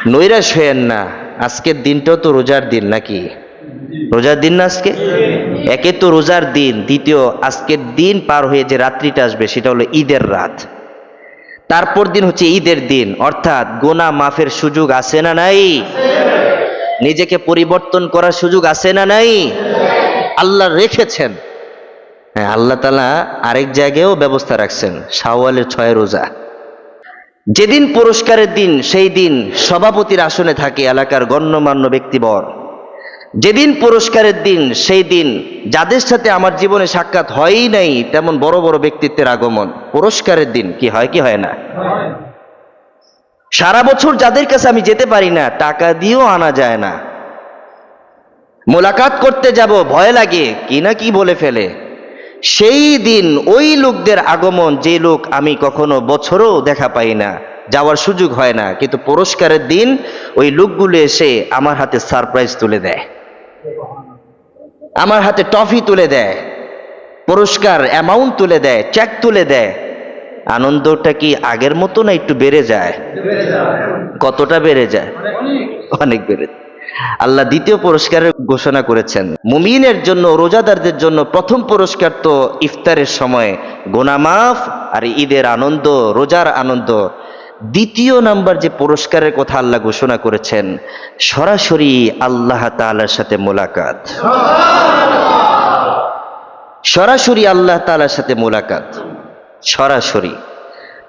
নৈরাশ হয়েন না, আজকের দিনটাও তো রোজার দিন নাকি? রোজার দিন না আজকে? একে তো রোজার দিন, দ্বিতীয় আজকের দিন পার হয়ে যে রাত্রিটা আসবে সেটা হলো ঈদের রাত, তারপর দিন হচ্ছে ঈদের দিন, অর্থাৎ গুনাহ মাফের সুযোগ আছে না নাই? নিজেকে পরিবর্তন করার সুযোগ আছে না নাই? আল্লাহ রেখেছেন। হ্যাঁ, আল্লাহ তাআলা আরেক জায়গায়ও ব্যবস্থা রাখছেন, শাওয়ালের 6 রোজা। যেদিন পুরস্কারের দিন সেই দিন সভাপতির আসনে থাকে এলাকার গণ্যমান্য ব্যক্তিবর। যেদিন পুরস্কারের দিন সেই দিন যাদের সাথে আমার জীবনে সাক্ষাৎ হয়ই নাই তেমন বড় বড় ব্যক্তিত্বের আগমন। পুরস্কারের দিন কি হয় কি হয় না? সারা বছর যাদের কাছে আমি যেতে পারি না, টাকা দিয়েও আনা যায় না, মোলাকাত করতে যাব ভয় লাগে কি না কি বলে ফেলে, সেই দিন ওই লোকদের আগমন যে লোক আমি কখনো বছরও দেখা পাই না, যাওয়ার সুযোগ হয় না, কিন্তু পুরস্কারের দিন ওই লোকগুলো এসে আমার হাতে সারপ্রাইজ তুলে দেয়, আমার হাতে ট্রফি তুলে দেয়, পুরস্কার অ্যামাউন্ট তুলে দেয়, চেক তুলে দেয়। আনন্দটা কি আগের মতো না একটু বেড়ে যায়? কতটা বেড়ে যায়? অনেক বেড়ে যায়। আল্লাহ দ্বিতীয় পুরস্কারের ঘোষণা করেছেন মুমিনের জন্য, রোজাদারদের জন্য। প্রথম পুরস্কার তো ইফতারের সময় গুনাহ মাফ আর ঈদের আনন্দ, রোজার আনন্দ। দ্বিতীয় নাম্বার যে পুরস্কারের কথা আল্লাহ ঘোষণা করেছেন, সরাসরি আল্লাহ তাআলার সাথে মোলাকাত। সরাসরি আল্লাহ তাআলার সাথে মোলাকাত, সরাসরি,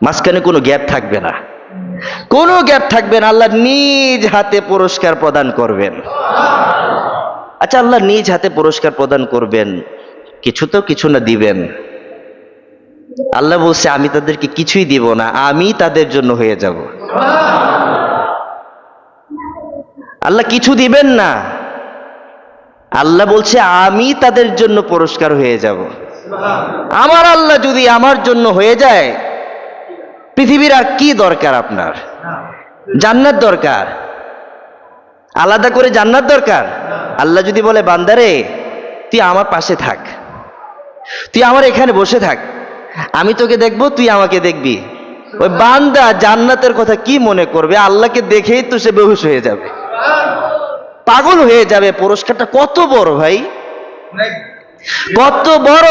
মাঝখানে কোনো গ্যাপ থাকবে না, কোনো গ্যাপ থাকবে না। আল্লাহ নিজ হাতে পুরস্কার প্রদান করবেন। আচ্ছা, আল্লাহ নিজ হাতে পুরস্কার প্রদান করবেন, কিছু তো কিছু না দিবেন। আল্লাহ বলছে আমি তাদেরকে কিছুই দিব না, আমি তাদের জন্য হয়ে যাব। আল্লাহ কিছু দিবেন না, আল্লাহ বলছে আমি তাদের জন্য পুরস্কার হয়ে যাব। আমার আল্লাহ যদি আমার জন্য হয়ে যায়, পৃথিবীর আর কি দরকার আপনার? জান্নাত দরকার, আলাদা করে জান্নাত দরকার? আল্লাহ যদি বলে বান্দারে তুই আমার পাশে থাক, তুই আমার এখানে বসে থাক, আমি তোকে দেখবো তুই আমাকে দেখবি, ওই বান্দা জান্নাতের কথা কি মনে করবে? আল্লাহকে দেখেই তো সে বেহুশ হয়ে যাবে, পাগল হয়ে যাবে। পুরস্কারটা কত বড় ভাই, কত বড়!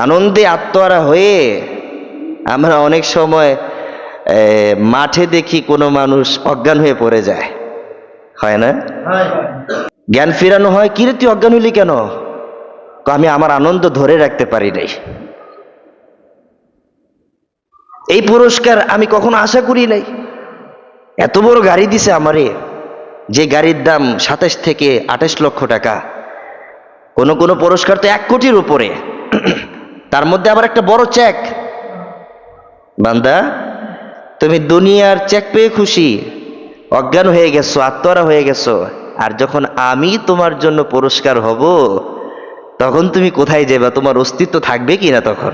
আনন্দে আত্মহারা হয়ে আমরা অনেক সময় মাঠে দেখি কোনো মানুষ অজ্ঞান হয়ে পড়ে যায়, হয় না? জ্ঞান ফেরানো হয়, কিরে তুই অজ্ঞান হইলি কেন? আমি আমার আনন্দ ধরে রাখতে পারি নাই। এই পুরস্কার আমি কখনো আশা করি নাই। এত বড় গাড়ি দিছে আমারে, যে গাড়ির দাম 27 থেকে 28 লক্ষ টাকা। কোন কোন পুরস্কার তো 1 কোটির উপরে, তার মধ্যে আবার একটা বড় চেক। বান্দা তুমি দুনিয়ার চেক পেয়ে খুশি, অজ্ঞান হয়ে গেছো, আত্মহারা হয়ে গেছো, আর যখন আমি তোমার জন্য পুরস্কার হব তখন তুমি কোথায় যাবে? তোমার অস্তিত্ব থাকবে কিনা তখন?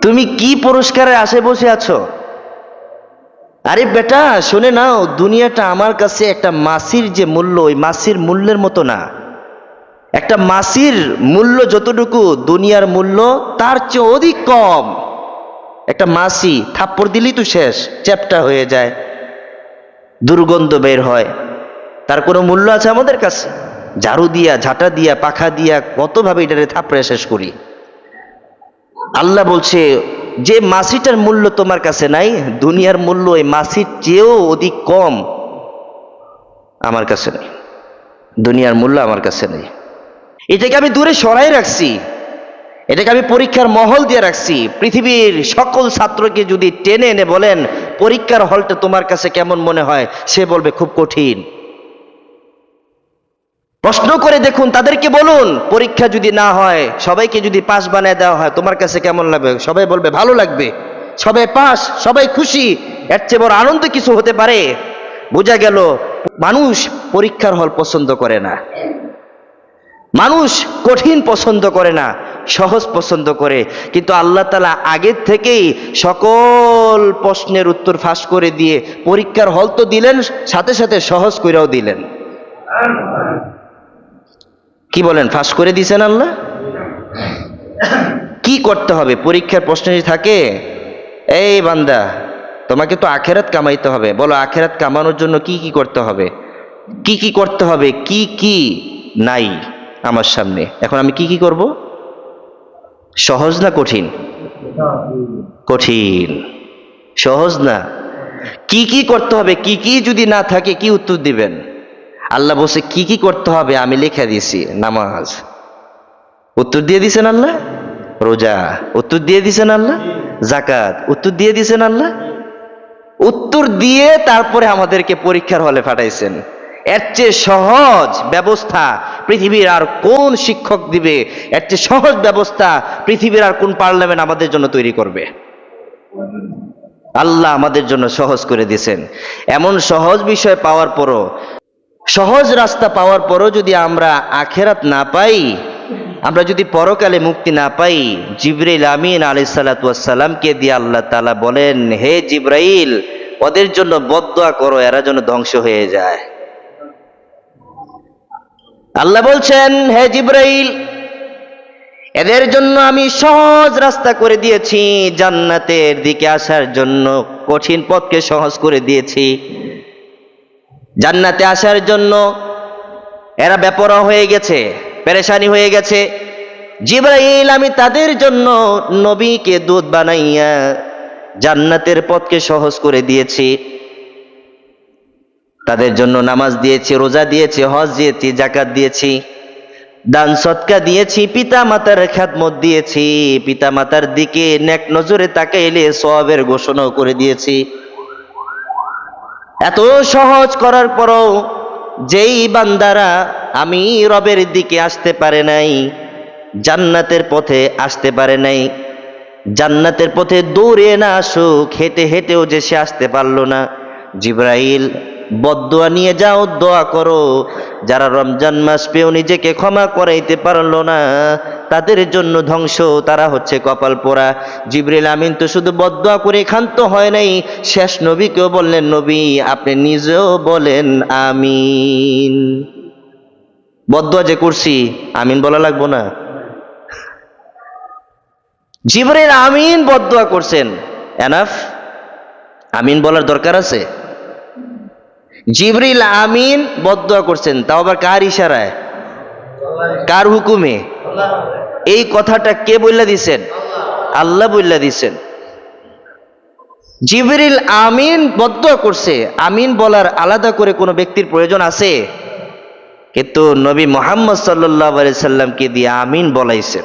তুমি কি পুরস্কারের আশায় বসে আছো? আরে বেটা শুনে নাও, দুনিয়াটা আমার কাছে একটা মাছির যে মূল্য, ওই মাছির মূল্যের মতো না। একটা মাছির মূল্য যতটুকু, দুনিয়ার মূল্য তার চেয়ে অধিক কম। একটা মাছি থাপ্পড় দিলেই তো শেষ, চ্যাপ্টা হয়ে যায়, দুর্গন্ধ বের হয়, তার কোনো মূল্য আছে আমাদের কাছে? ঝাড়ু দিয়া, ঝাঁটা দিয়া, পাখা দিয়া কতভাবে এটারে থাপড়ে শেষ করি। আল্লাহ বলছে যে মাছিটার মূল্য তোমার কাছে নাই, দুনিয়ার মূল্য এই মাছির চেয়েও অধিক কম আমার কাছে নেই, দুনিয়ার মূল্য আমার কাছে নেই। এটাকে আমি দূরে সরাই রাখছি, এটাকে আমি পরীক্ষার মহল দিয়ে রাখছি। পৃথিবীর সকল ছাত্রকে যদি টেনে এনে বলেন পরীক্ষার হলটা তোমার কাছে কেমন মনে হয়, সে বলবে খুব কঠিন। প্রশ্ন করে দেখুন, তাদেরকে বলুন পরীক্ষা যদি না হয়, সবাইকে যদি পাস বানায় দেওয়া হয়, তোমার কাছে কেমন লাগবে? সবাই বলবে ভালো লাগবে, সবাই পাস, সবাই খুশি। এর চেয়ে বড় আনন্দ কিছু হতে পারে? বোঝা গেল মানুষ পরীক্ষার হল পছন্দ করে না, মানুষ কঠিন পছন্দ করে না, সহজ পছন্দ করে। কিন্তু আল্লাহ তাআলা আগের থেকেই সকল প্রশ্নের উত্তর ফাঁস করে দিয়ে পরীক্ষার হল তো দিলেন, সাথে সাথে সহজ কইরাও দিলেন। কি বলেন, ফাঁস করে দিয়েছেন আল্লাহ? কি করতে হবে? পরীক্ষার প্রশ্ন যদি থাকে, এই বান্দা তোমাকে তো আখেরাত কামাইতে হবে, বলো আখেরাত কামানোর জন্য কি কি করতে হবে, কি কি করতে হবে, কি কি নাই আমার সামনে, এখন আমি কি কি করব? সহজ না কঠিন? কঠিন, সহজ না। কি কি করতে হবে, কি কি যদি না থাকে কি উত্তর দিবেন? আল্লাহ বলছে কি কি করতে হবে আমি লিখে দিয়েছি। নামাজ উত্তর দিয়ে দিছেন আল্লাহ, রোজা উত্তর দিয়ে দিছেন আল্লাহ, যাকাত উত্তর দিয়ে দিছেন আল্লাহ, উত্তর দিয়ে তারপরে আমাদেরকে পরীক্ষার হলে পাঠাইছেন। এর চেয়ে সহজ ব্যবস্থা পৃথিবীর আর কোন শিক্ষক দিবে? এর চেয়ে সহজ ব্যবস্থা পৃথিবীর আর কোন পার্লামেন্ট আমাদের জন্য তৈরি করবে? আল্লাহ আমাদের জন্য সহজ করে দিয়েছেন। এমন সহজ বিষয় পাওয়ার পরও, সহজ রাস্তা পাওয়ার পরও যদি আমরা আখেরাত না পাই, আমরা যদি পরকালে মুক্তি না পাই, জিবরাইল আমিন আলাইহিস সালাতু ওয়াস সালামকে দিয়ে আল্লাহ তাআলা বলেন, হে জিবরাইল ওদের জন্য বদদুয়া করো, এরা যেন ধ্বংস হয়ে যায়। আল্লাহ বলছেন, হে জিবরাইল এদের জন্য আমি সহজ রাস্তা করে দিয়েছি, জান্নাতের দিকে আসার জন্য কঠিন পথকে সহজ করে দিয়েছি। জান্নাতে আসার জন্য এরা বেপরোয়া হয়ে গেছে, পেরেশানি হয়ে গেছে। জিবরাইল আমি তাদের জন্য নবীকে দূত বানাইয়া জান্নাতের পথকে সহজ করে দিয়েছি। তাদের জন্য নামাজ দিয়েছি, রোজা দিয়েছি, হজ দিয়েছি, যাকাত দিয়েছি, দান সদকা দিয়েছি, পিতা মাতার খেদমত দিয়েছি, পিতা মাতার দিকে নেক নজরে তাকাইলে সওয়াবের ঘোষণাও করে দিয়েছি। এত সহজ করার পরও যেই বান্দারা আমি রবের দিকে আসতে পারে নাই, জান্নাতের পথে আসতে পারে নাই, জান্নাতের পথে দৌড়ে না আসুক, হেঁটে হেঁটেও যে সে আসতে পারলো না, জিবরাইল বদদুয়া নিয়ে যাও, দোয়া করো যারা রমজান মাস পেয়েও নিজেকে ক্ষমা করাইতে পারলো না, তাদের জন্য ধ্বংস, তারা হচ্ছে কপাল পোড়া। জিবরাইল আমিন তো শুধু বদদুয়া করে ক্ষান্ত হয় নাই, শেষ নবীকেও বললেন, নবী আপনি নিজেও বলেন আমিন। বদদুয়া যে করছি আমিন বলা লাগবো না? জিবরাইল আমিন বদদুয়া করছেন, এনাফ? আমিন বলার দরকার আছে? জিবরিল আমিন বদদুয়া করছেন, তাও আবার কার ইশারায়, কার হুকুমে? এই কথাটা কে বইলা দিছেন? আল্লাহ বইলা দিছেন। জিবরিল আমিন বদদুয়া করছে, আমিন বলার আলাদা করে কোনো ব্যক্তির প্রয়োজন আছে? কিন্তু নবী মুহাম্মদ সাল্লাল্লাহু আলাইহি সাল্লামকে দিয়ে আমিন বলাইছেন।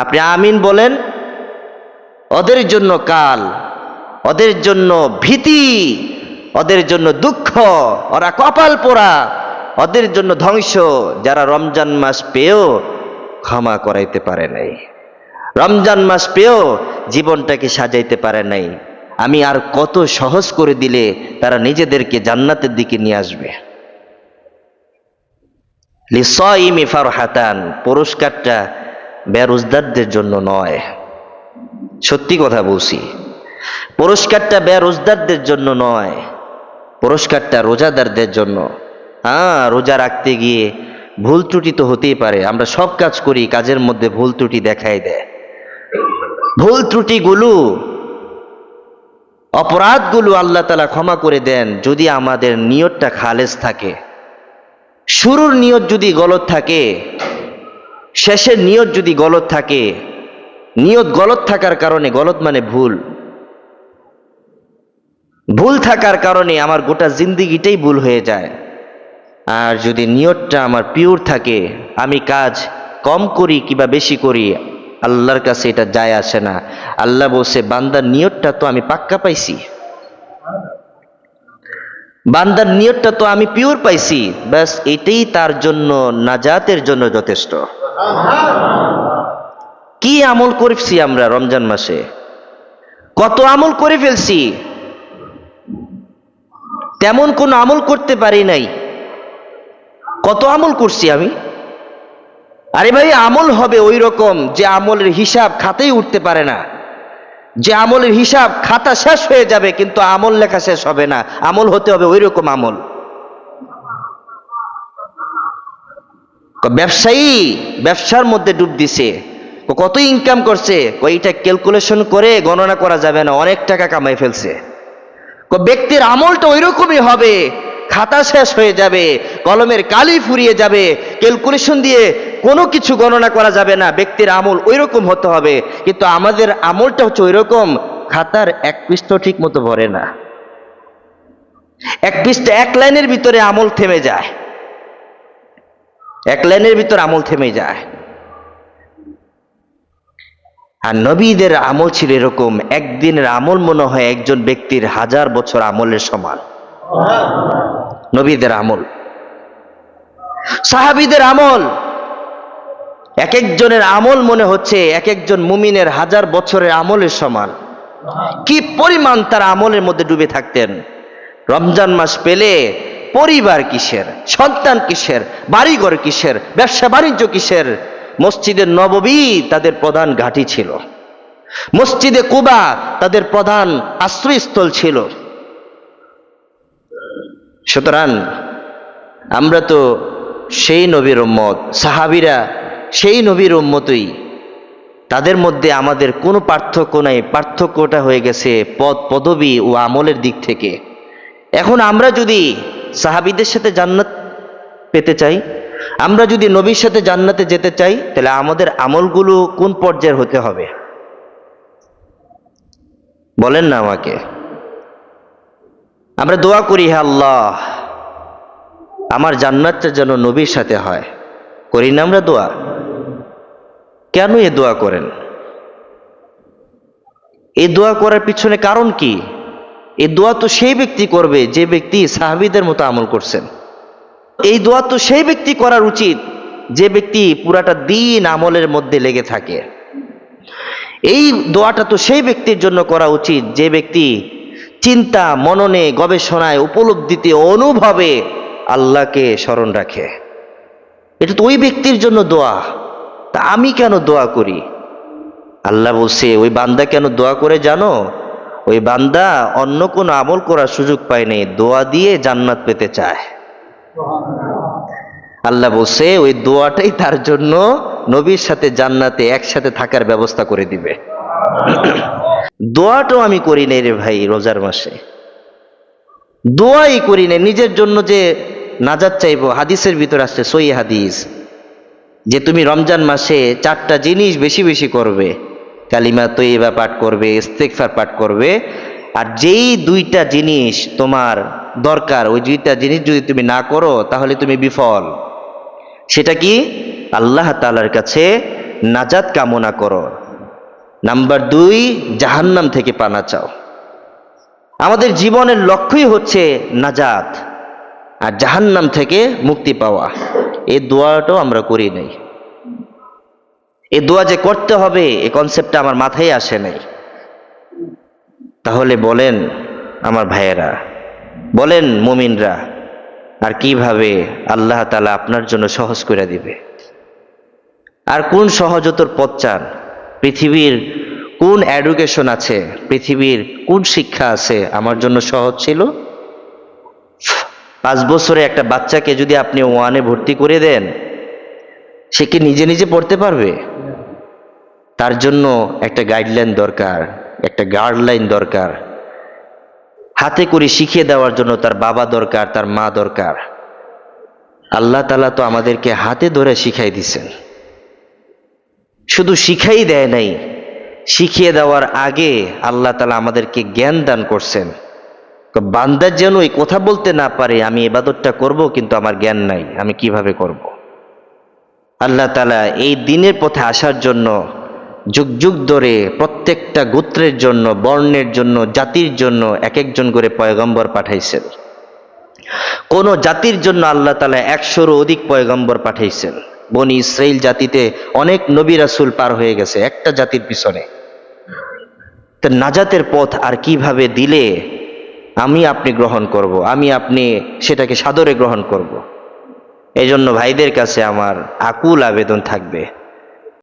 আপনি আমিন বলেন, ওদের জন্য কাল, ওদের জন্য ভীতি, ওদের জন্য দুঃখ, ওরা কপাল পোড়া, ওদের জন্য ধ্বংস যারা রমজান মাস পেয়েও ক্ষমা করাইতে পারে নাই, রমজান মাস পেয়েও জীবনটাকে সাজাইতে পারে নাই। আমি আর কত সহজ করে দিলে তারা নিজেদেরকে জান্নাতের দিকে নিয়ে আসবে। লিসাইমি ফারহাতান, পুরস্কারটা বেরোজগারদের জন্য নয়, সত্যি কথা বলছি, পুরস্কারটা বেরোজগারদের জন্য নয়, পুরস্কারটা রোজাদারদের জন্য। হ্যাঁ, রোজা রাখতে গিয়ে ভুল ত্রুটি তো হতেই পারে, আমরা সব কাজ করি, কাজের মধ্যে ভুল ত্রুটি দেখাই দেয়। ভুল ত্রুটিগুলো, অপরাধগুলো আল্লাহ তাআলা ক্ষমা করে দেন যদি আমাদের নিয়তটা খালেস থাকে। শুরুর নিয়ত যদি গলত থাকে, শেষের নিয়ত যদি গলত থাকে, নিয়ত গলত থাকার কারণে, গলত মানে ভুল, ভুল থাকার কারণে আমার গোটা জিন্দিগিটাই ভুল হয়ে যায়। আর যদি নিয়তটা আমার পিওর থাকে, আমি কাজ কম করি কিংবা বেশি করি আল্লাহর কাছে এটা যায় আসে না। আল্লাহ বলছে, বান্দার নিয়তটা তো আমি পাক্কা পাইছি, বান্দার নিয়তটা তো আমি পিওর পাইছি, ব্যাস এটাই তার জন্য নাজাতের জন্য যথেষ্ট। কি আমল করছি আমরা রমজান মাসে, কত আমল করে ফেলছি, তেমন কোন আমল করতে পারি নাই, কত আমল করছি আমি। আরে ভাই, আমল হবে ওই রকম যে আমলের হিসাব খাতাই উঠতে পারে না, যে আমলের হিসাব খাতা শেষ হয়ে যাবে কিন্তু আমল লেখা শেষ হবে না, আমল হতে হবে ওই রকম আমল। ব্যবসায়ী ব্যবসার মধ্যে ডুব দিছে, কত ইনকাম করছে, এটা ক্যালকুলেশন করে গণনা করা যাবে না, অনেক টাকা কামাই ফেলছে। ব্যক্তির আমলটা ওই রকমই হবে, খাতা শেষ হয়ে যাবে, কলমের কালি ফুরিয়ে যাবে, ক্যালকুলেশন দিয়ে কোনো কিছু গণনা করা যাবে না, ব্যক্তির আমল ওই রকম হতে হবে। কিন্তু আমাদের আমলটা হচ্ছে ওই রকম, খাতার এক পৃষ্ঠা ঠিক মতো ভরে না, এক পৃষ্ঠা, এক লাইনের ভিতরে আমল থেমে যায়, এক লাইনের ভিতর আমল থেমে যায়। আর নবীদের আমল ছিল এরকম, একদিনের আমল মনে হয় একজন ব্যক্তির 1000 বছর আমলের সমান। নবীদের আমল, সাহাবীদের আমল, এক একজনের আমল মনে হচ্ছে এক একজন মুমিনের 1000 বছরের আমলের সমান। কি পরিমাণ তার আমলের মধ্যে ডুবে থাকতেন। রমজান মাস পেলে পরিবার কিসের, সন্তান কিসের, বাড়িঘর কিসের, ব্যবসা বাণিজ্য কিসের, মসজিদে নববী তাদের প্রধান ঘাঁটি ছিল, মসজিদে কুবা তাদের প্রধান আশ্রয়স্থল ছিল। সুতরাং আমরা তো সেই নবীর উম্মত, সাহাবীরা সেই নবীর উম্মতই, তাদের মধ্যে আমাদের কোনো পার্থক্য নাই। পার্থক্যটা হয়ে গেছে পদ পদবী ও আমলের দিক থেকে। এখন আমরা যদি সাহাবীদের সাথে জান্নাত পেতে চাই, আমরা যদি নবীর সাথে জান্নাতে যেতে চাই, তাহলে আমাদের আমলগুলো কোন পর্যায়ের হতে হবে বলেন না আমাকে। আমরা দোয়া করি, হে আল্লাহ আমার জান্নাতটা যেন নবীর সাথে হয়, করি না আমরা দোয়া? কেন এ দোয়া করেন? এই দোয়া করার পিছনে কারণ কি? এই দোয়া তো সেই ব্যক্তি করবে যে ব্যক্তি সাহাবীদের মতো আমল করছেন। এই দোয়া তো সেই ব্যক্তি করার উচিত যে ব্যক্তি পুরাটা দিন আমলের মধ্যে লেগে থাকে। এই দোয়াটা তো সেই ব্যক্তির জন্য করা উচিত যে ব্যক্তি চিন্তা, মননে, গবেষণায়, উপলব্ধিতে, অনুভবে আল্লাহকে স্মরণ রাখে। এটা তো ওই ব্যক্তির জন্য দোয়া। তা আমি কেন দোয়া করি? আল্লাহ বলছে ওই বান্দা কেন দোয়া করে জানো? ওই বান্দা অন্য কোনো আমল করার সুযোগ পায় নাই, দোয়া দিয়ে জান্নাত পেতে চায়। আল্লাহ বলছে ওই দোয়াটাই তার জন্য নবীর সাথে জান্নাতে একসাথে থাকার ব্যবস্থা করে দিবে। দোয়াটাও আমি করি নাই রে ভাই, রোজার মাসে দোয়াই করি নাই নিজের জন্য যে নাজাত চাইবো। হাদিসের ভিতর আসছে, সহিহ হাদিস, যে তুমি রমজান মাসে 4টা জিনিস বেশি বেশি করবে, কালিমা তৈয়বা পাঠ করবে, ইস্তেগফার পাঠ করবে, আর যেই 2টা জিনিস তোমার দরকার, ওই 2টা জিনিস যদি তুমি না করো তাহলে তুমি বিফল। সেটা কি? আল্লাহ তাআলার কাছে নাজাত কামনা করো। নাম্বার 2, জাহান্নাম থেকে পানা চাও। আমাদের জীবনের লক্ষ্যই হচ্ছে নাজাত আর জাহান্নাম থেকে মুক্তি পাওয়া। এই দোয়াটাও আমরা করি নাই। এই দোয়া যে করতে হবে এই কনসেপ্টটা আমার মাথায় আসে নাই। তাহলে বলেন আমার ভাইয়েরা, বলেন মুমিনরা, আর কিভাবে আল্লাহ তাআলা আপনার জন্য সহজ করে দিবে? আর কোন সহজতর পথ চান? পৃথিবীর কোন এডুকেশন আছে, পৃথিবীর কোন শিক্ষা আছে আমার জন্য সহজ ছিল? 5 বছরে একটা বাচ্চাকে যদি আপনি 1-এ ভর্তি করে দেন, সে কি নিজে নিজে পড়তে পারবে? তার জন্য একটা গাইডলাইন দরকার, একটা গাইডলাইন দরকার। হাতে করে শিখিয়ে দেওয়ার জন্য তার বাবা দরকার, তার মা দরকার। আল্লাহ তাআলা তো আমাদেরকে হাতে ধরে শিখাই দিছেন। শুধু শিখাই দেয় নাই, শিখিয়ে দেওয়ার আগে আল্লাহ তাআলা আমাদেরকে জ্ঞান দান করছেন। বান্দা যেন এই কথা বলতে না পারে আমি ইবাদতটা করব কিন্তু আমার জ্ঞান নাই, আমি কিভাবে করব। আল্লাহ তাআলা এই দিনের পথে আসার জন্য যুগ যুগ ধরে প্রত্যেকটা গোত্রের জন্য, বর্ণের জন্য, জাতির জন্য এক একজন করে পয়গম্বর পাঠাইছেন। কোন জাতির জন্য আল্লাহ তাআলা 100-এরও অধিক পয়গম্বর পাঠাইছেন। বনি ইসরাইল জাতিতে অনেক নবী রাসূল পার হয়ে গেছে একটা জাতির পিছনে। তো নাজাতের পথ আর কিভাবে দিলে আমি আপনি গ্রহণ করব, আমি আপনি সেটাকে সাদরে গ্রহণ করব। এই জন্য ভাইদের কাছে আমার আকুল আবেদন থাকবে,